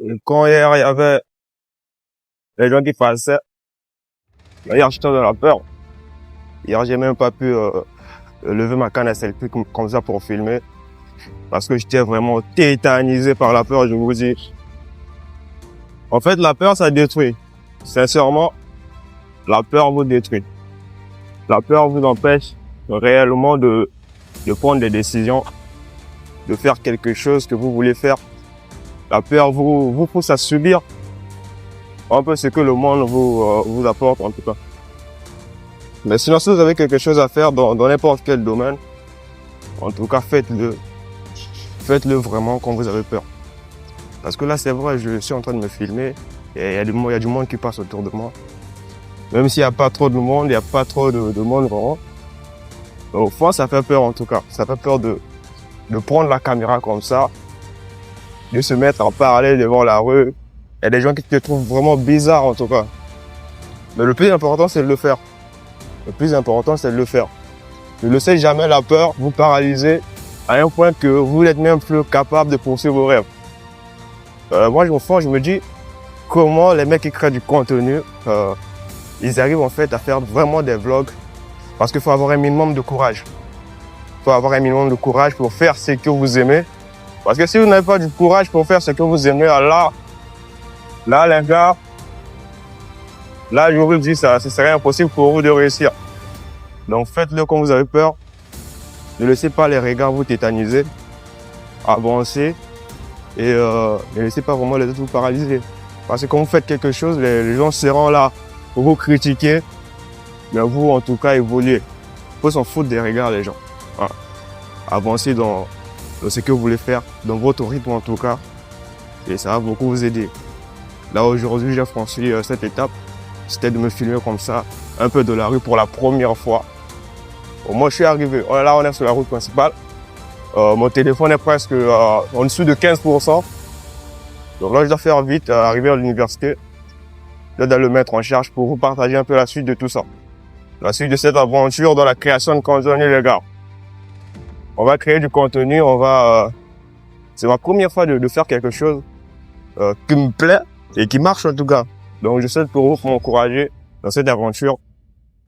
Et quand hier, il y avait les gens qui passaient, hier, j'étais dans la peur. Hier, j'ai même pas pu lever ma canne à selfie comme ça pour filmer. Parce que j'étais vraiment tétanisé par la peur, je vous dis. En fait, la peur, ça détruit. Sincèrement, la peur vous détruit. La peur vous empêche réellement de prendre des décisions, de faire quelque chose que vous voulez faire. La peur vous pousse à subir un peu ce que le monde vous apporte, en tout cas. Mais sinon, si vous avez quelque chose à faire dans n'importe quel domaine, en tout cas, faites-le. Faites-le vraiment quand vous avez peur. Parce que là, c'est vrai, je suis en train de me filmer et il y a du monde qui passe autour de moi. Même s'il n'y a pas trop de monde, il n'y a pas trop de monde vraiment. Au fond, ça fait peur en tout cas. Ça fait peur de prendre la caméra comme ça, de se mettre en parallèle devant la rue. Il y a des gens qui te trouvent vraiment bizarre en tout cas. Mais le plus important, c'est de le faire. Le plus important, c'est de le faire. Ne laissez jamais la peur vous paralyser à un point que vous n'êtes même plus capable de poursuivre vos rêves. Moi, au fond, je me dis comment les mecs qui créent du contenu, ils arrivent en fait à faire vraiment des vlogs. Parce qu'il faut avoir un minimum de courage. Il faut avoir un minimum de courage pour faire ce que vous aimez. Parce que si vous n'avez pas du courage pour faire ce que vous aimez, là, les gars, là, je vous le dis, ce serait impossible pour vous de réussir. Donc, faites-le quand vous avez peur. Ne laissez pas les regards vous tétaniser. Avancez. Et ne laissez pas vraiment les autres vous paralyser. Parce que quand vous faites quelque chose, les gens seront là pour vous critiquer. Mais vous, en tout cas, évoluez. Il faut s'en foutre des regards, les gens. Voilà. Avancez dans ce que vous voulez faire, dans votre rythme en tout cas. Et ça va beaucoup vous aider. Là, aujourd'hui, j'ai franchi cette étape. C'était de me filmer comme ça, un peu de la rue pour la première fois. Bon, moi, je suis arrivé. Là, on est sur la route principale. Mon téléphone est presque en dessous de 15%. Donc là, je dois faire vite, arriver à l'université. Je dois le mettre en charge pour vous partager un peu la suite de tout ça. La suite de cette aventure dans la création de contenu, les gars. On va créer du contenu, c'est ma première fois de faire quelque chose qui me plaît et qui marche en tout cas. Donc je souhaite pour vous m'encourager dans cette aventure.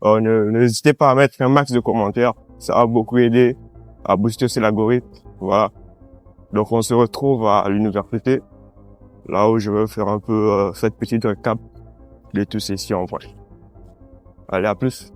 N'hésitez pas à mettre un max de commentaires, ça va beaucoup aider à booster aussi l'algorithme. Voilà. Donc on se retrouve à l'université, là où je vais faire un peu cette petite récap de tout ceci en vrai. Allez, à plus.